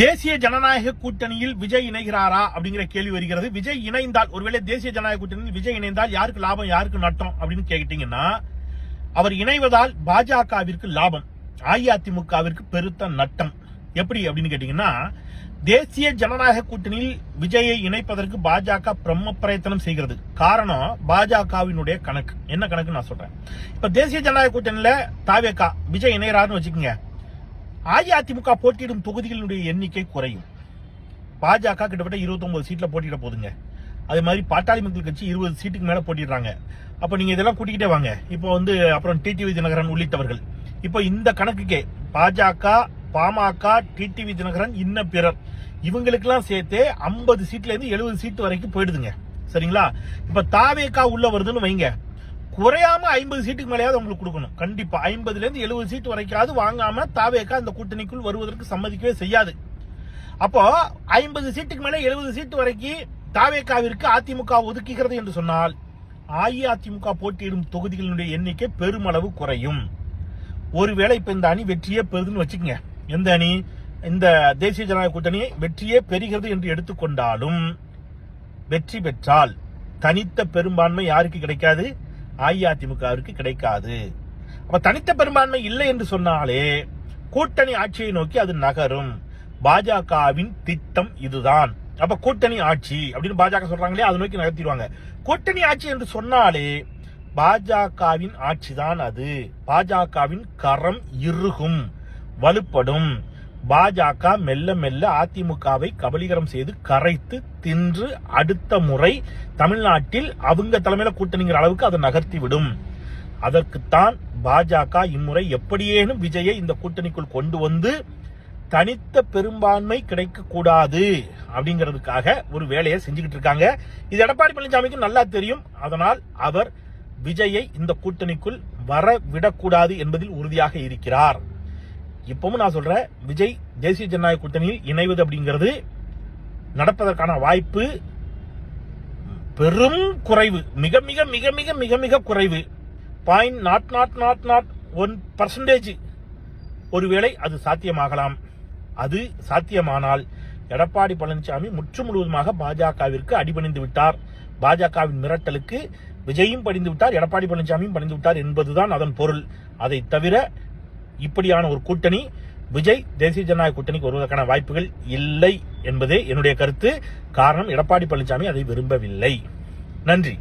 தேசிய ஜனநாயக கூட்டணியில் விஜய் இணைகிறாரா அப்படிங்கிற கேள்வி வருகிறது. விஜய் இணைந்தால், ஒருவேளை தேசிய ஜனநாயக கூட்டணியில் விஜய் இணைந்தால் யாருக்கு லாபம் யாருக்கு நட்டம் அப்படின்னு கேட்டீங்கன்னா, அவர் இணைவதால் பாஜகவிற்கு லாபம், அஇஅதிமுகவிற்கு பெருத்த நட்டம். எப்படி அப்படின்னு கேட்டீங்கன்னா, தேசிய ஜனநாயக கூட்டணியில் விஜயை இணைப்பதற்கு பாஜக பிரம்ம பிரயத்தனம் செய்கிறது. காரணம் பாஜகவினுடைய கணக்கு. என்ன கணக்கு நான் சொல்றேன். இப்ப தேசிய ஜனநாயக கூட்டணியில தாவேகா விஜய் இணைகிறாருன்னு வச்சுக்கோங்க, அஇஅதிமுக போட்டியிடும் தொகுதிகளுடைய எண்ணிக்கை குறையும். பாஜக கிட்டத்தட்ட 29 சீட்ல போட்டியிட போதுங்க. அதே மாதிரி பாட்டாளி மக்கள் கட்சி 20 சீட்டுக்கு மேல போட்டிடுறாங்க. அப்ப நீங்க இதெல்லாம் கூட்டிக்கிட்டே வாங்க. இப்போ அப்புறம் டிடிவி தினகரன் உள்ளிட்டவர்கள், இப்போ இந்த கணக்குக்கே பாஜக, பாமக, டிடிவி தினகரன், இன்ன பிறர் இவங்களுக்கெல்லாம் சேர்த்து 50 சீட்ல இருந்து 70 சீட் வரைக்கும் போயிடுதுங்க. சரிங்களா? இப்ப தாவேகா உள்ள வருதுன்னு வைங்க, குறையாம 50 சீட்டுக்கு மேலேயாவது உங்களுக்கு கொடுக்கணும். கண்டிப்பா 50ல இருந்து 70 சீட் வரைக்காவது வாங்காம தாவேகா இந்த கூட்டணிக்குள் வருவதற்கு சம்மதிக்கவே செய்யாது. அப்போ 50 சீட்டுக்கு மேல 70 சீட் வரைக்கும் தாவேகாவிற்கு அதிமுக ஒதுக்குகிறது என்று சொன்னால், அஇஅதிமுக போட்டியிடும் தொகுதிகளுடைய எண்ணிக்கை பெருமளவு குறையும். ஒருவேளை இப்ப இந்த அணி வெற்றியே பெறுதுன்னு வச்சுக்கோங்க, எந்த அணி, இந்த தேசிய ஜனநாயக கூட்டணி வெற்றியே பெறுகிறது என்று எடுத்துக்கொண்டாலும், வெற்றி பெற்றால் தனித்த பெரும்பான்மை யாருக்கு கிடைக்காது? அஇஅதிமுகவிற்கு கிடைக்காது. அப்ப தனித்த பெரும்பான்மை இல்லை என்று சொன்னாலே கூட்டணி ஆட்சியை நோக்கி அது நகரும். பாஜகவின் திட்டம் இதுதான். அப்ப கூட்டணி ஆட்சி அப்படின்னு பாஜக சொல்றாங்களே, அதை நோக்கி நகர்த்திடுவாங்க. கூட்டணி ஆட்சி என்று சொன்னாலே பாஜகவின் ஆட்சி தான் அது. பாஜகவின் கரம் இறுகும், வலுப்படும். பாஜக மெல்ல மெல்ல அதிமுகவை கபலீகரம் செய்து கரைத்து தின்று அடுத்த முறை தமிழ்நாட்டில் அவங்க தலைமையில கூட்டணிங்கிற அளவுக்கு அதை நகர்த்தி விடும். அதற்குத்தான் பாஜக இம்முறை எப்படியேனும் விஜயை இந்த கூட்டணிக்குள் கொண்டு வந்து தனித்த பெரும்பான்மை கிடைக்க கூடாது அப்படிங்கிறதுக்காக ஒரு வேலையை செஞ்சுக்கிட்டு இருக்காங்க. இது எடப்பாடி பழனிசாமிக்கு நல்லா தெரியும். அதனால் அவர் விஜயை இந்த கூட்டணிக்குள் வர விடக்கூடாது என்பதில் உறுதியாக இருக்கிறார். இப்பவும் நான் சொல்றேன், விஜய் தேசிய ஜனநாயக கூட்டணியில் இணைவது அப்படிங்கிறது நடப்பதற்கான வாய்ப்பு பெரும் குறைவு. மிக மிக மிக மிக மிக மிக குறைவு. 0.00001%. ஒருவேளை அது சாத்தியமாகலாம். அது சாத்தியமானால் எடப்பாடி பழனிசாமி முற்று முழுவதுமாக பாஜகவிற்கு அடிபணிந்து விட்டார். பாஜகவின் மிரட்டலுக்கு விஜயும் படிந்து விட்டார், எடப்பாடி பழனிசாமியும் படிந்து விட்டார் என்பதுதான் அதன் பொருள். அதை தவிர இப்படியான ஒரு கூட்டணி விஜய் தேசிய ஜனநாயக கூட்டணிக்கு வருவதற்கான வாய்ப்புகள் இல்லை என்பதே என்னுடைய கருத்து. காரணம், எடப்பாடி பழனிசாமி அதை விரும்பவில்லை. நன்றி.